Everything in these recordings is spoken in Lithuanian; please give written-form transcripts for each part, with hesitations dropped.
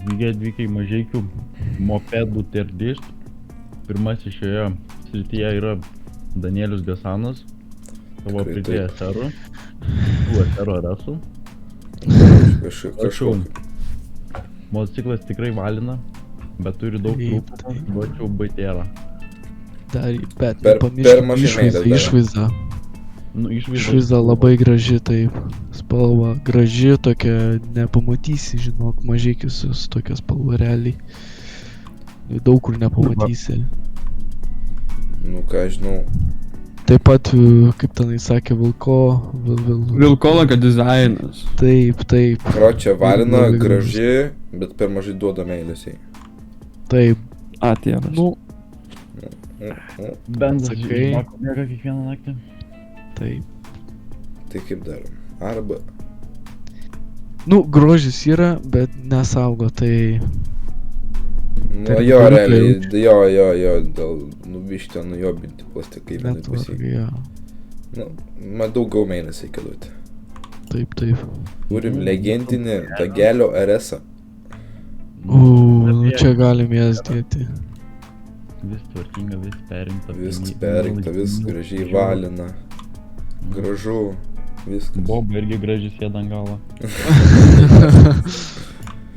Atvykai Mažeikių mopedų tierdist. Pirmasis šioje srityje yra Danielius Gasanas, savo pridėję serų. Tų serų rasų. Kažkokiu. Motociklas tikrai valina, bet turi daug trūkumų, duočiau BTR. Bet Per mažai meilės išvaizda. Nu, Išvaizda labai graži, taip. Spalva graži, tokia nepamatysi, žinok, Mažeikius tokia spalva realiai. Daug kur nepamatysi. Nu ką žinau. Taip pat, kaip tenai sakė, Vilkolaka dizainas. Taip. Kročia valina, graži, bet per mažai duoda meilės jai. Taip. Atėras. Nu, Benzas Sakai. žinok, miega kiekvieną naktį. taip. Tai kaip darom? Arba... Nu, grožis yra, bet nesaugo, tai... Nu Tai jo, rūkai realiai, jaučia. jo, dėl nubišti nujobinti plastikai vienai pusėj. Jo. Nu, man daugiau meilės reikia duoti. Taip. Turim legendinį Dagelio RS-ą. Nu čia galim jas dėti. Vis tvarkinga, vis perinkta. Viskas perinkta, vis gražiai valina. Gražu, viskas. Boba irgi gražiai sėda ant galo.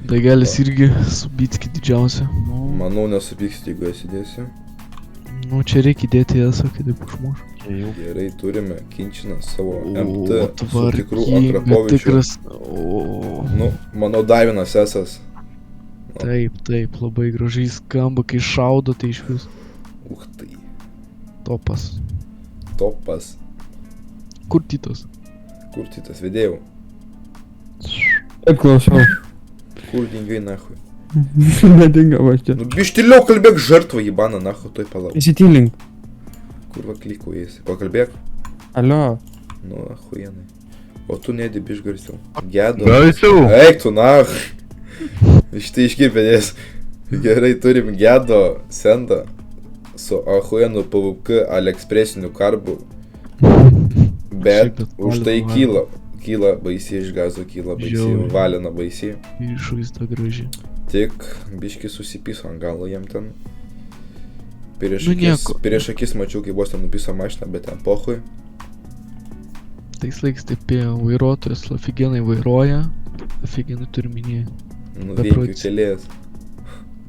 Dagelis irgi subitski didžiausia. Manau, nesupyksit, jeigu jas įdėsiu. Nu, čia reikia dėti jas, kai taip užmuš. Čia jau Gerai, turime Kinčiną savo O, MT su tikru tvarkinga, Akrapovičiu. tikras. O, Nu, mano Davinas esas. taip, labai gražiai skamba, kai šaudo, tai iš vis Tai. topas. Topas. Kur Titas? Kur Titas vedėjau? Taip klausau. Kur dingai nahui? Nedinga va čia. Nu, bištiliau kalbėk žartvą jibana nahu, toj palauk. Įsitylink. Kur va klikau jais? Pakalbėk? Alio. Nu, ahujenai. O tu nedi biš garsiau. Gedo. Garsiau! Eik tu nah. Štai iškirpėdės. Gerai, turim Gedo sendą su ahujenu PvP AliExpressiniu karbu. Bet už tai kyla baisiai iš gazo, kyla baisiai, Žiauriai. valina baisiai. Išvaizda graži. Tik biški susipiso ant galo jam ten. Nu, nieko. Prieš akis mačiau, kai vos ten nupiso mašiną, bet ten pohui. Tais laiks taip vairuotojas afigenai vairuoja, afigenai turi minėję. Nu, Beprotis. veikiu kelės.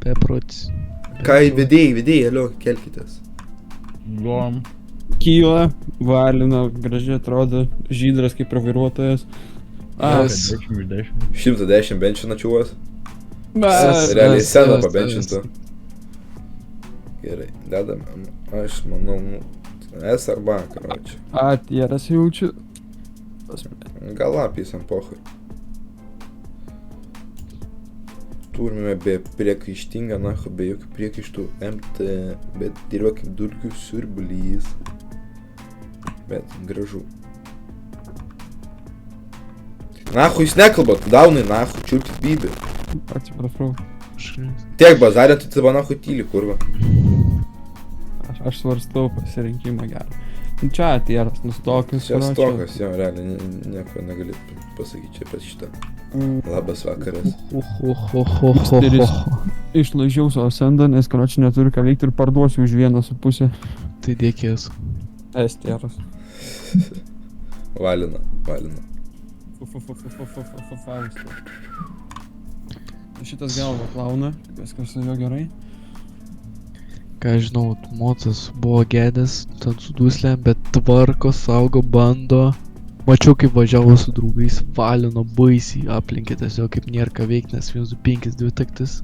Beprotis. Ką, vedėjai, alio, kelkitės. Gom. Kyla, valina, gražiai atrodo, žydras kaip ir vairuotojas. Yes. 10 iš 10. 110 benčina čiuvas. Bet... Realiai yes, seną yes, pabenčintų. Gerai, dedam, aš manau, S arba, karoči. Atėras jaučiu. Gal apys ant pohui. Turime be priekaištingą, nahu, be jokių priekaištų MT, bet dirba kaip dulkių siurbulys. Bet gražu. Nahu, jūs nekalbat, daunai, nahu, čiurkit bybį. Atsiprašau. Tiek bazarė, tu tavo nahu tyli, kurva. Aš svarstau pasirinkimą gerą. Nu, čia atėras, nustokas. Čia stokas, jo, realiai, nieko negali pasakyti čia apie šitą. Labas vakaras. Misteris. Išlaižiau savo sendą, nes karočiui neturiu ką veikti ir parduosiu už 1,5. Tai dėkės. Estėras. Valina. Šitas galva plauna, viskas su juo gerai. Ką žinau, mocas buvo gedęs, ten su duslėm, bet tvarko, saugo, bando. Mačiau, kaip važiavo su draugais, valino baisiai, aplinkė tiesiog kaip nėra ką veikti, nes 1.5 dvitaktis.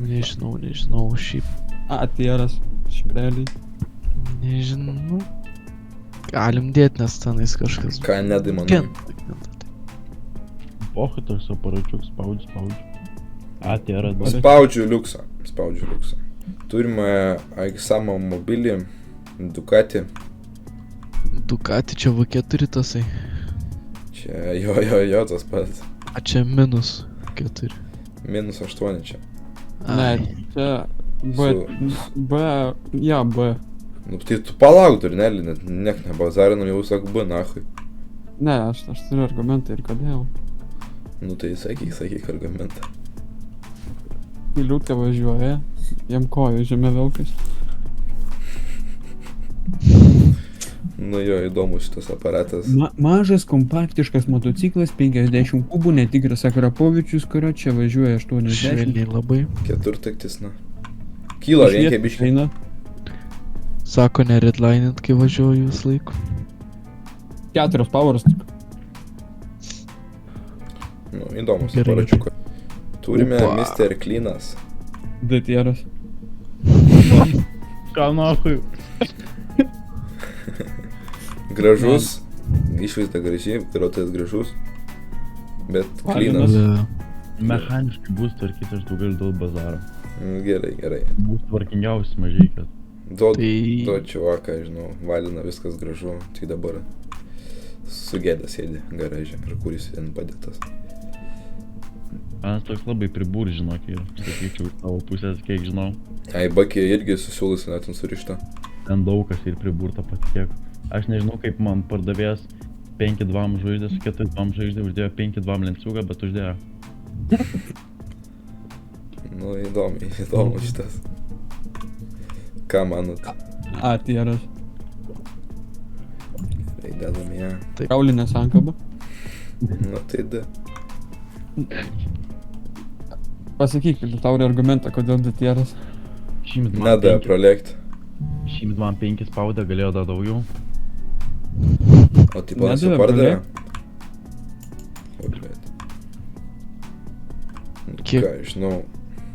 Nežinau, šiaip. Atėras, špreliai. Nežinau. Galim dėti, nes tenais kažkas. Ką nedai manau. Pohui toks aparačiuk, spaudžiu. Atėra dabar. Spaudžiu liuksą. Turime Aiksamo mobilį, Ducati. Ducati čia V4 tasai. Čia jo tas pats. A čia -4. -8 čia. Ne, čia B. Nu tai tu palauk turnelį, net niek nebazarinam, jau sak B nahui. Ne, aš turiu argumentą ir kodėl. Nu tai sakyk argumentą. Kai liūtė važiuoja, jam kojų žemė velkas. Nu jo, įdomus šitas aparatas. Mažas kompaktiškas motociklas, 50 kubų, netikras Akrapovičius, kurio čia važiuoja 80. Švelniai labai. Keturtaktis, na. Kyla vienkiai biškiai. Eina. Sako, neredlinint, kai važiuoju vis laik. 4 pavaros tik. Nu, įdomus Gerai. aparačiukas. Turime Opa. Mr. Cleanas. DTR'as. Ką nahui? Gražus. Išvaizda graži, vairuotojas gražus. Bet Cleanas. Mechaniškai bus tvarkyti, aš daugiau dėl bazaro. Gerai. Bus tvarkingiausias mažykas. Duot Tai- čiuvaką, žinau, valina viskas gražu. Tik dabar sugėdęs sėdi garaže. Ir kur jis ten padėtas. Aš toks labai pribūr, žinok, ir sakyčiau, iš savo pusės, kiek žinau. Ai, bakė irgi susiūlusi net ant surišta. Ten daug kas ir priburta patikėk. Aš nežinau, kaip man pardavėjas 5-2 žvaigždė su 4-2 žvaigždė uždėjo 5-2 lenciūgą, bet uždėjo. Nu, įdomu šitas. Ką manot? ATR'as. Tai dedam ją. Kaulinė sankaba. Nu, tai da. Pasakyk, tau argumentą, kodėl DTR'as. Šįmet man Neda 5 prolėkt. Šįmet man 5 spaudė, galėjo dar daugiau. O tai panas Nedavė pardavė? prolėkt? O, blėt. Nu, Kiek- ką, žinau.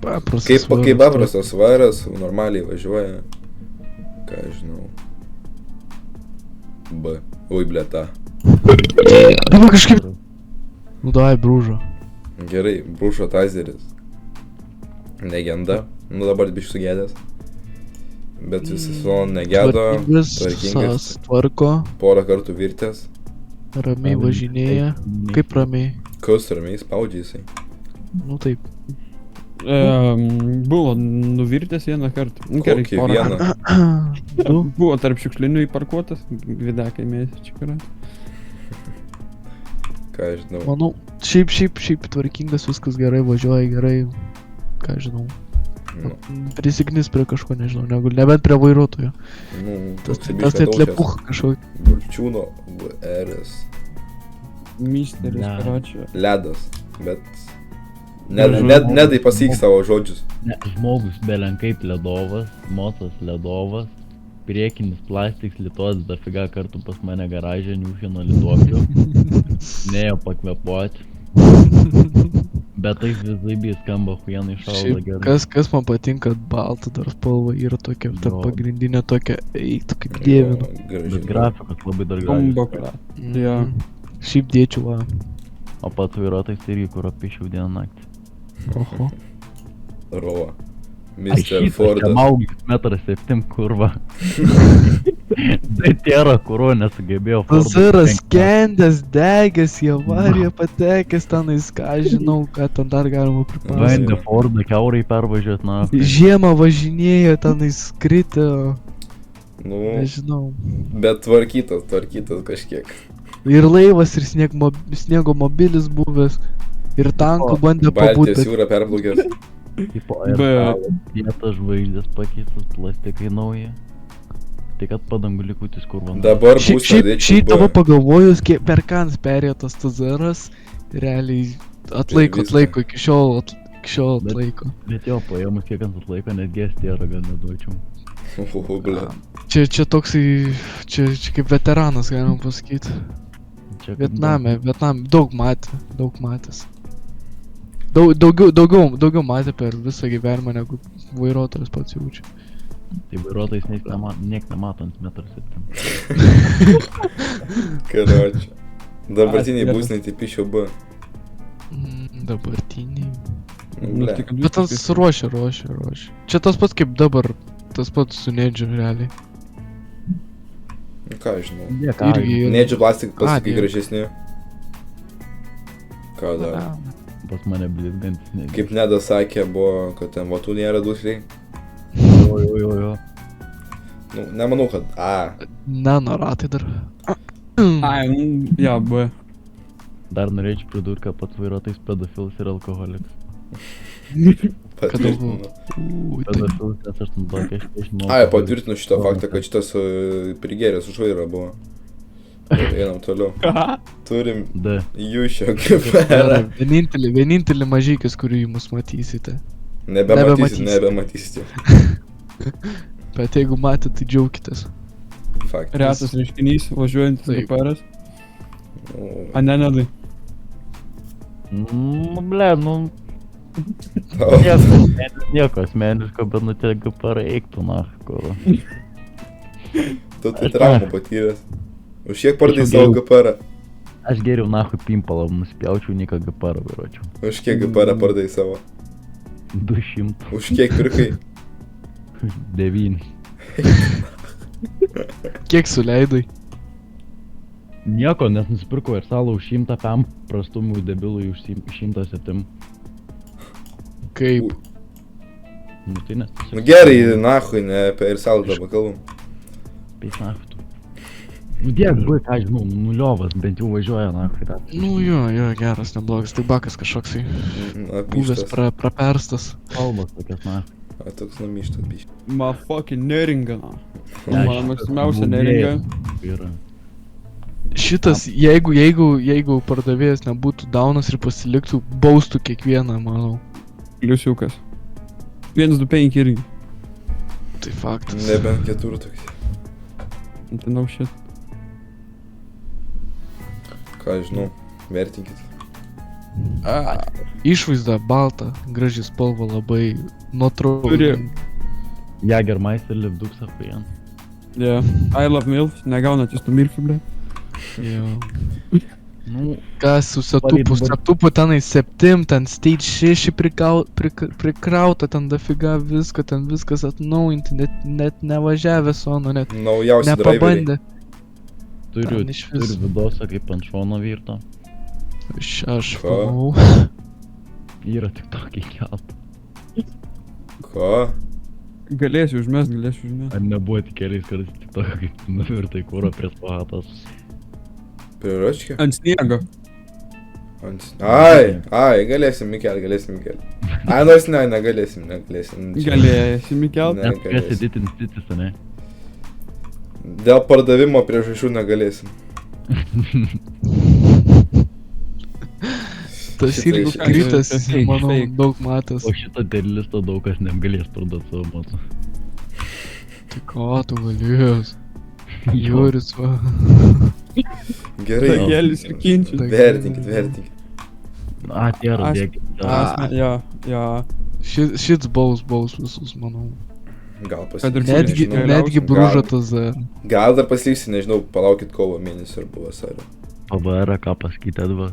Paprastas. Kaip paprastas varas, normaliai važiuoja. Ką, žinau. B. Ui, blėta. Dabar kažkaip... Nu davai, brūžo. Gerai, Brušo Tazeris. Legenda. Nu dabar biškai sugėdęs. Bet visą sezoną negedo. Tvarkingas. Tvarko, Porą kartų virtęs. ramiai važinėja. Kaip ramiai? Kas ramiai spaudžia jisai. Nu taip. Buvo nuvirtęs vieną kartą. Nu, gerai, Kokį porą vieną? kartų. Du. Buvo tarp šiukšlinių įparkuotas, videkai mėsį čia karą. Ką žinau. Manau, šiaip tvarkingas, viskas gerai, važiuoja gerai. Ką žinau. Nu, Prisignis prie kažko, nežinau, nebent prie vairuotojo. nu, Tas toksai tai biškį atlepuch kažkokį. Burčiūno VRS. Misteris, Ne. karočią. Ledas. Bet... Gražu. Nedai pasakyk savo žodžius. Ne, žmogus belenkaip ledovas, mocas ledovas, priekinis plastiks litos dafiga kartų pas mane garažė niūchino lituoklių, neėjo pakvepuoti, bet tai vis skamba huienai šalda Šiaip, gerai. kas man patinka, balta dar spalva yra tokia, ta Jo. pagrindinė tokia, eik, kaip dievinu. Gražiai. Bet grafikas labai dar gražus. Bombokra. Jo. Šiaip dėčiau, va. O pats vairuotojas tai irgi kur apišiau dieną naktį. Oho. Rova. Ai, Mr. šitas čia Fordas. maugis 1,7 m kurva. Tai tėra kuro nesugebėjo Tas yra skendęs, degęs, į avariją patekęs tenais, ką žinau, ką ten dar galima pripasakoti. Bandė Fordą kiaurai pervažiuot, na. Žiemą važinėjo tenais skritę, Nu, nežinau. bet tvarkytas kažkiek. Ir laivas, ir sniego mobilis buvęs, ir tankų bandė pabūti. Baltijos jūra perplaukęs. Tipo, Bet- vietas žvaigždės pakeistas, plastikai nauji. Tai kad padangų likutis kurva. Dabar bus Šiaip tavo pagalvojus, kiek per kans perėjo tas TZR'as, realiai atlaiko, viską. iki šiol Bet- atlaiko. Bet jo, paėmus kiek ant atlaiko, netgi estėra gal neduočiau. Ble. Čia toksai, čia kaip veteranas, galima pasakyti. Čia kaip Vietname, daug matęs. Daugiau matė per visą gyvenimą, negu vairuotojas pats jaučia. Tai vairuotojas niek nemato ant 1,7 m. Karočią. Dabartiniai Ai, būsnai tai pišio B. Dabartiniai. Nu, ble. Bet tas ruošia. Čia tas pats kaip dabar, tas pats su Nedžiu realiai. Nu, ką žinau. Irgi yra. Nedžių plastik pasakai Dieve. gražesni. Ką dar? Pas mane blizgantis netgi. Kaip Nedas sakė, buvo, kad ten vatų nėra dusliai. Jo. Nu, nemanau, kad A. Ne, ratai dar. Ai, nu, jo, B. Dar norėčiau pridurti, kad pats vairuotojas pedofilas ir alkoholikas. Patvirtinu. Tai Pedofilas, nes aš ten tokia išmokau. Ai, patvirtinu šitą faktą, kad šitas prigėręs už vairą buvo. Einam toliau. Turim D. Jūšio GPR. vienintelį mažykis, kurį jūs matysite. Nebematysite. Bet jeigu matėte, tai džiaukitės. Faktas. Retas reiškinys, važiuojantis Taip. GPR'as. Nu, A ne, nedai. Ble, nu, tau- nieko asmeniško, bet nu tie GPR eiktų, na, kur. Tu tai traumą patyręs. Už kiek pardai savo GPR? Aš geriau nahui pimpalą nuspjaučiau, nei ką GPR vairuočiau. Už kiek GPR pardai savo? 200. Už kiek pirkai? 9. Kiek suleidai? Nieko, nes nusipirkau ir salą už 100 pam, prastumų debilui už 107. Kaip? Nu tai nes. Nu gerai, nahui, ne apie ir salą dabar kalbam. Peis nahui tu. Nu diek, bai, ką žinau, nuliovas, bent jau važiuoja nahui. Nu jo, geras, neblogas. Tai bakas kažkoksai buvęs Apyštas. praperstas. Kalbas tokias nahui. A, toks namyštas biškas. Ma fucking neringa, na. Ne, Mano mėgstamiausia neringa. Yra. Šitas, jeigu pardavėjas nebūtų daunas ir pasiliktų, baustų kiekvieną, manau. Pliusiukas. 125 irgi. Tai faktas. Nebent keturių toks. Tai no shit. Ką žinau, vertinkit. Išvaizda balta, graži spalva labai nuotrauka. Turi. Jagermeister lipduks afujan. Yeah. I love MILF, negaunat jūs tų MILFų, ble. Jo. Nu, Kas su Palydi, setupu tenai 7, ten stage 6 prikrauta, ten dafiga visko, ten viskas atnaujinti, net nevažiavę sono, net Naujausi driveriai. nepabandė. turiu Ten išvis. vidosą kaip ant šono virto. Aš Ką? manau. Yra tik tokia kelta. Ką? Galėsiu užmest. Ar nebuvo tik keliais kartais tik tokia kaip nuvirtai kūro prie spahatos. Priračkė? Ant sniego. Ai, galėsim Mikel. Ai, nors negalėsim. Galėsi, Mikel. Ne. Net kas editin stitis, ne? Dėl pardavimo priežasčių negalėsim. Tas Šitai irgi iš- kritas, fake, manau, fake. daug matęs. O šitą derlistą daug kas negalės parduoti savo mocu. Tai ką tu galėjus? Jūris, va. Gerai, Tagelis ir kinčius. vertinkit. A, tie yra Aš- dėkit. Jo. Šits baus visus, manau. gal Kad pasiliksiu. ir Netgi, nežinau. netgi Gal- bružatas. Gal dar pasiliksiu, nežinau, palaukit kovo mėnesį ar buvo vasario. PBR, ką pasakyti Edvas.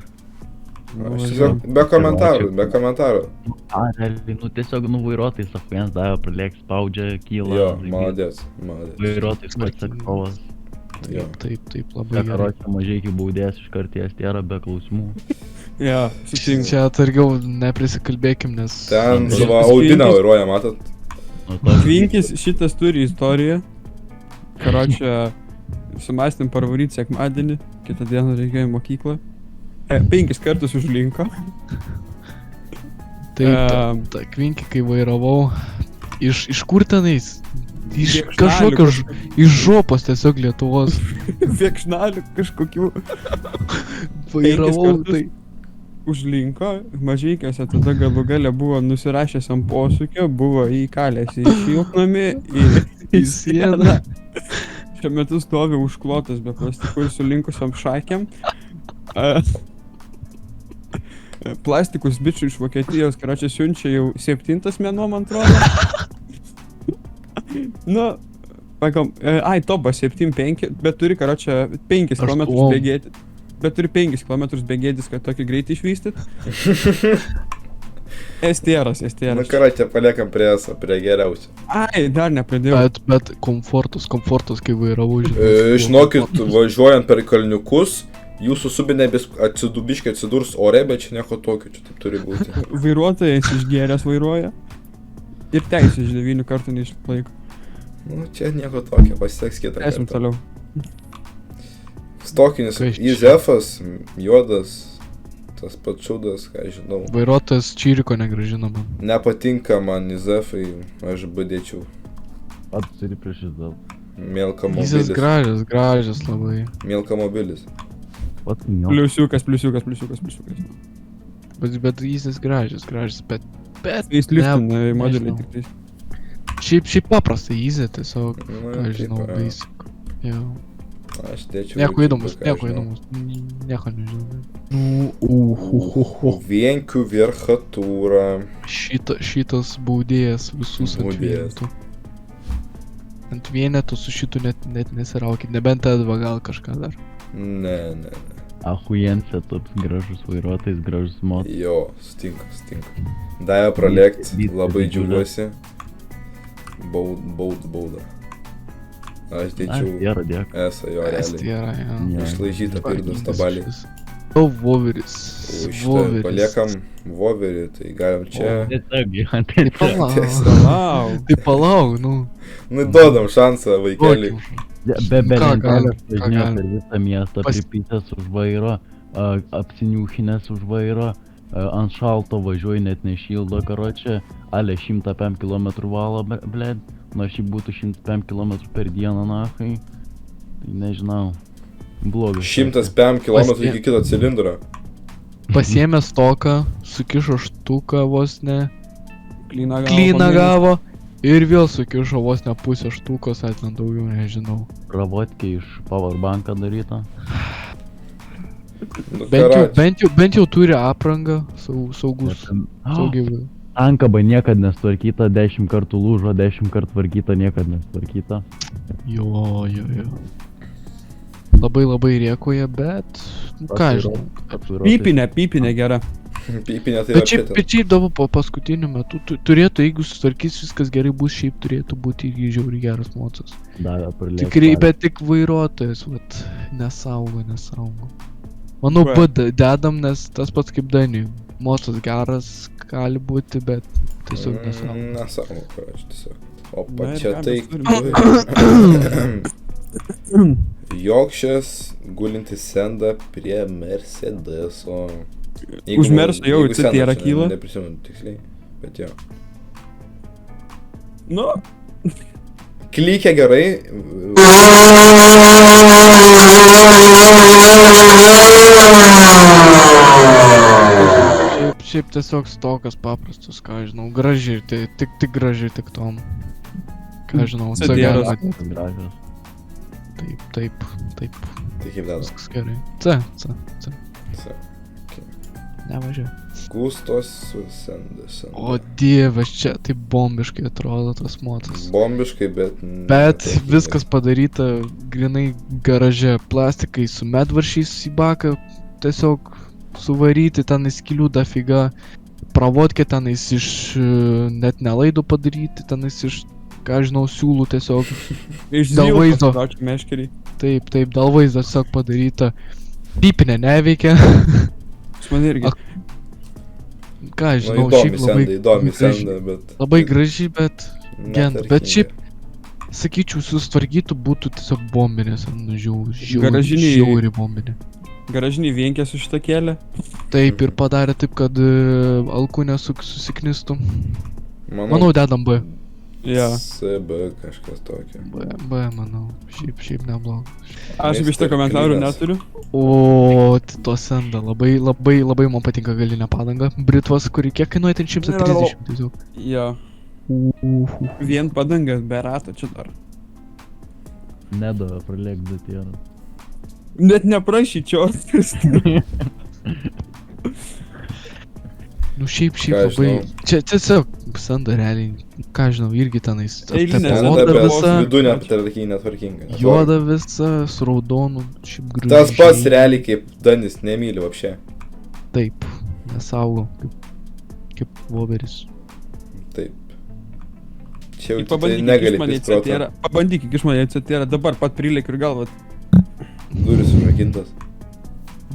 Aš tiesiog be komentarų. A, realiai, nu tiesiog vairuotojai safujans davė, pralėk, spaudžia, kyla. Jo, maladės. Vairuotojai atsakovas. Jo. Taip, labai gerai. Karočią mažai iki baudės iš karties tėra be klausimų. Jo, sutinku. Čia atsargiau neprisikalbėkim, nes... Ten Jo. va, Audiną vairuoja, matot? Nu, toks- Kvinkis šitas turi istoriją. Karočią, sumastėm parvaryti sekmadienį, kitą dieną reikėjo į mokyklą. 5 kartus užlinko. Taip, ta kvinkį, kai vairavau, iš kur tenais? Iš Viekšnalių kažkokio, iš žopos tiesiog Lietuvos Viekšnalių kažkokių vairavau, kartus. tai... užlinko. Mažykiuose tada galų gale buvo nusirašęs ant posūkio, buvo įkalęs į šiltnamį, į sieną. Šiuo metu stovi užklotas be plastikų ir sulinkusiam šakėm. Plastikus bičių iš Vokietijos, karočią siunčia jau 7 mėnuo, man atrodo. Nu, pagal, topas 7-5, bet turi, karočią, 5 km Aštuom. bėgėti. Bet turi 5 km bėgėtis, kad tokį greitį išvystyt. STR'as. Nu, karatė, paliekam prie eso, prie geriausio. Ai, dar nepradėjau. Bet komfortas, kai vairavau, Žinokit, važiuojant per kalniukus, jūsų subinė atsidubiškai atsidurs ore, bet čia nieko tokio, čia taip turi būti. Vairuotojas išgėręs vairuoja. Ir teisė iš 9 kartų neišlaiko. Nu, čia nieko tokio, pasiseks kitą Esim kartą. toliau. Stokinis Kas čia? Izefas, juodas, Tas pats šūdas, ką žinau. Vairuotojas Čiriko negražina man. Nepatinka man Izefai, aš badėčiau. Pats turi prieš įdėl. Jis gražias labai. Mielkamobilis. Pats niau. Pliusiukas. Bet jis gražias, bet... Jis liftina Ne, modeliai nežinau. tik tais. Šiaip paprastai jis tiesiog, Nu, ką žinau, taip, basic. Jo. Aš dėčiau. Nieko įdomus, ką nieko žinau. įdomus. Nieko nežinau. Nu, Vienkių verchatūra. Šitas baudėjas visus ant Baudėjas. vienetų. Ant vienetų su šitu net nesiraukit, nebent Edva gal kažką dar. Ne. Ahujensė toks gražus vairuotojas, gražus motas. Jo, stinka. Davė pralėkt, Vyt- labai didžiulė. džiaugiuosi. Bauda. Aš dėčiau Dėk. esą jo realiai. Estija, jo. Ne. Išlaižyta pirdas tabaliai. O, Voveris. O šitą paliekam voverį, tai galim čia. Tiesiog gyventi. Tai palauk. Wow. Tai palauk, nu. Nu, duodam šansą vaikeliui. Be Ką lentelės galim, važinėjo ką per visą miestą, Pas- pripytęs už vairo, apsiniūchinęs už vairo, ant šalto važiuoji net nešildo, karočią, ale 105 km valą, bled, nu aš jį būtų 105 km per dieną, nahai, tai nežinau, blogas. 105 km iki kito cilindro. Pasiėmė stoką, sukišo štuką vos ne, Klyną klyną gavo ir vėl sukišo vos ne pusę štukos, atlent daugiau nežinau. Pravotkė iš powerbanką daryta. Nu, Bent jau turi aprangą, saugus, saugiai. Ankaba niekad nesutvarkyta, 10 kartų lūžo, 10 kartų tvarkyta, niekad nesutvarkyta. Jo. Labai rėkoja, bet, nu, ką žinau. Pypinė gera. Pypinė tai Bet šiaip dabar po paskutiniu metu turėtų, jeigu sutvarkys viskas gerai bus, šiaip turėtų būti irgi žiauriai geras mocas. Davė pralėkti. Tikrai, bet tik vairuotojas, vat, nesaugo. Manau, Va. B dedam, nes tas pats kaip Daniui. Mocas geras gali būti, bet tiesiog nesaugo. Nesaugo, aš tiesiog. O Na ir pačia ką tai... mes Jokšės gulintis senda prie Mercedeso. Už Merso jau jeigu CT yra senas, kyla? Neprisimenu tiksliai, bet jo. Nu, Klykia gerai. Šiaip tiesiog stokas paprastas, ką žinau, gražiai, tai tik gražiai tik tom. Ką žinau, CD galima. Gražios. Taip, Tai kaip dar. viskas gerai. C. Okay. Nevažiuoju. Gustos senda. O dievas, čia taip bombiškai atrodo tas motas. Bombiškai, bet... Bet viskas padaryta grinai garaže, plastikai su medvaršiais į baką, tiesiog suvaryti tenais skylių dafiga, pravodkė tenais iš net nelaidų padaryti, tenais iš, ką žinau, siūlų tiesiog, iš Dėl zylo vaizdo. pasitraukia meškerį. taip, dėl vaizdo tiesiog padaryta, pypinė neveikia, Pas mane irgi. ką Nu, žinau, įdomi graži- senda, bet... labai graži, bet genda, bet netvarkinga. šiaip, sakyčiau, susitvarkytų būtų tiesiog bombinės, Garažiniai- žiauri bombinė. Garažinį vienkę su šitą kėlę. Taip ir padarė taip, kad alkūnė susiknistų. Manau, dedam B. Jo. CB kažkas tokio. B, manau. Šiaip neblogai. Aš apie šitą komentarų Klynas. neturiu. O, to senda. Labai man patinka galinė padanga. Britvas, kuri kiek kainuoja ten 130 tiesiog. Jo. Vien padanga, be rato čia dar. Nedavė pralėkti datierą. Net neprašyčiau. Nu šiaip Ką labai. žinau. Čia tiesiog senda realiai. Ką žinau, irgi tenais. Eilinė ta senda, oda bet visa. vidų netvarkinga. Juoda visa, su raudonu. Šiaip gražiai. Tas pats realiai kaip Danis, nemyli vapšė. Taip, nesaugo. Kaip voveris. Taip. Čia jau tai Pabandyk negali iš mane į pistrotą. CTR. Pabandyk iš mane į CTR. Dabar pat prilėkiu ir galvą. Duris užrakintas.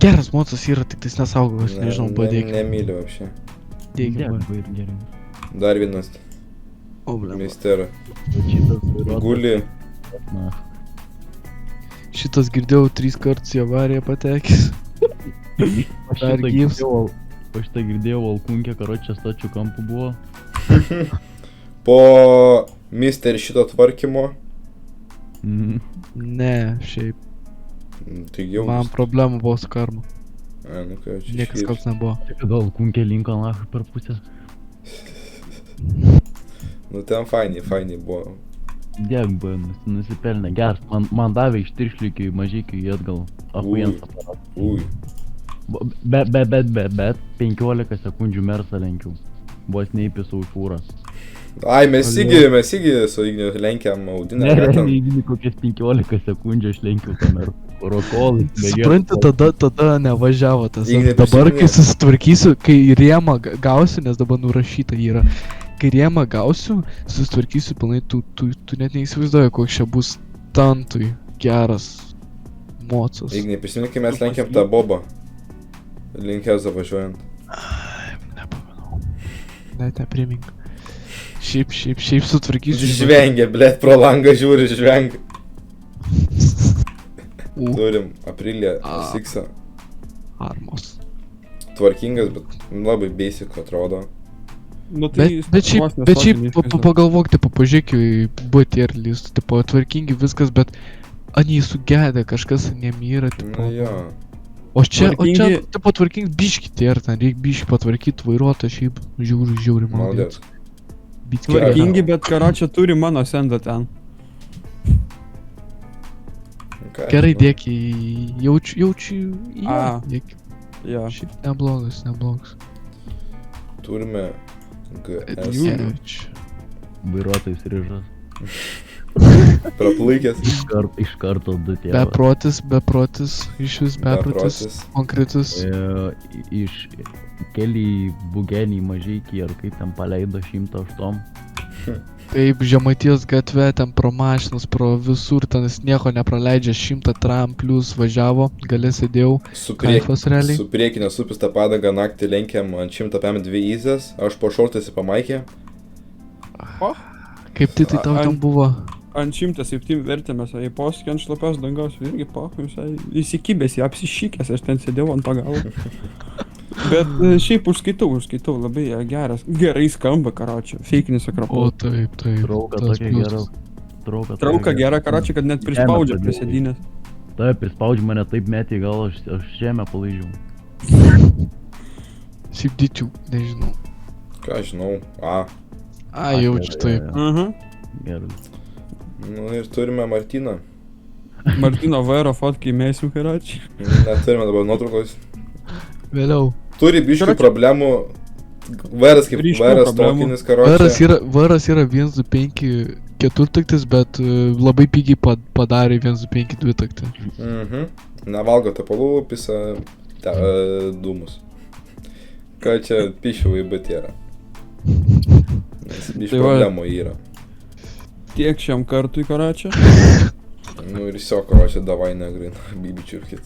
Geras mocas yra, tik tais nesaugo, aš nežinau, padėk. Nemyli vapšė. Dėkime. Ir gerai. Dar vienas O, blemba. mister. Šitas vairuotojas, Guli. na, Šitas girdėjau 3 kartus į avariją patekęs. Aš Dar šitą gyvs. girdėjau, aš šitą girdėjau, Alkunkė, karočią stačių kampų buvo. Po mister šito tvarkymo, Mhm. Ne, šiaip. tai jau... Man problemų buvo su karma. A, nu ką, čia Niekas iškirs. koks nebuvo. Tai kada Alkunkė linko nahui per pusę. Nu ten fainiai buvo. Dėk, buvo nusipelnė, geras. Man davė iš tiršlikių į mažykių į atgal. Ahuijens aparatą. Ui. Bet 15 sekundžių mersą lenkiau. Vos neįpisau į fūrą. Ai, mes įgi su Igniu lenkiam audinę. Ne, ten- realiai kokias 15 sekundžių aš lenkiau tą mersą. Rokolai. Supranti, tada nevažiavo tas. Ignai, Dabar, kai prisimeni- susitvarkysiu, kai rėmą gausiu, nes dabar nurašyta yra. Kai rėmą gausiu, susitvarkysiu pilnai, tu net neįsivaizduoji, koks čia bus tantui geras mocas. Ignai, prisimink, kai mes lenkiam tą bobą. Linkėzą važiuojant. Nepamenu. Net neprimink. Šiaip sutvarkysiu. Žvengia, blėt, pro langą žiūri, žvengia. Turim Aprilia A. 6. Armos. Tvarkingas, bet labai basic atrodo. Nu, tai Bet šiaip, vos nesotiniai išvaizduoja. pagalvok, tipo, pažiūrėk į BTR listų, tipo, tvarkingi viskas, bet anį sugedė, kažkas nemyra, tipo. Na jo. O čia, Tvarkingi- tipo, tvarkingi biški ir ten reikia biški patvarkyti vairuotą, šiaip žiūri, Maldės. Tvarkingi, bet karočią turi mano sendą ten. Gerai, dėk į... Jaučiu į... A. Dėk. Jo. Šiaip neblogas. Turime GS. Jaučiu. Vairuotojus ryžas. Praplaikęs. Iš karto du tėvas. Beprotis, iš vis beprotis, Beprotis. konkretus. Iš keli bugenį mažykį, ar kaip ten paleido 108. Taip, Žemaitijos gatve, ten pro mašinas, pro visur, ten jis nieko nepraleidžia, 100 tram plus važiavo, gale sėdėjau, kaifas realiai. Su priekinė supista padanga naktį lenkiam ant 100 PM2 įzės, aš po šortais pamaikė. Kaip tai tau ten buvo? Ant 107 vertėmės, į posūkį ant šlapios dangaus irgi pahų visai įsikibęs, jį apsišykęs, aš ten sėdėjau ant to galo. Bet šiaip užskaitau, labai geras, gerai skamba, karočią, feikinis O akrapo. taip. Trauka tas tokia pliusas. gera. Trauka gera, karočią, kad net prispaudžia prie sėdynės. Taip, prispaudži mane taip metį, gal aš žemę palaižiau. Šiaip dyčių, nežinau. Ką žinau, A. Jaučiu taip. Gerai. Nu ir turime Martyną. Martino Vairo fotkai mėsiu, karočią. Neturime dabar nuotraukos. Vėliau. Turi biškių Karočią- problemų. Vairas kaip Ryškių vairas problemų. tokinis karočią. Varas yra 125 keturtaktis, bet labai pigiai padarė 125 dvitaktį. Nevalgo tepalų, pisa dūmus. Ką čia pišiau į BTR. Nes biškių Tai va. problemų yra. Tiek šiam kartui, karočią. Nu ir sio, karočią, davai negrina, bibičiurkit.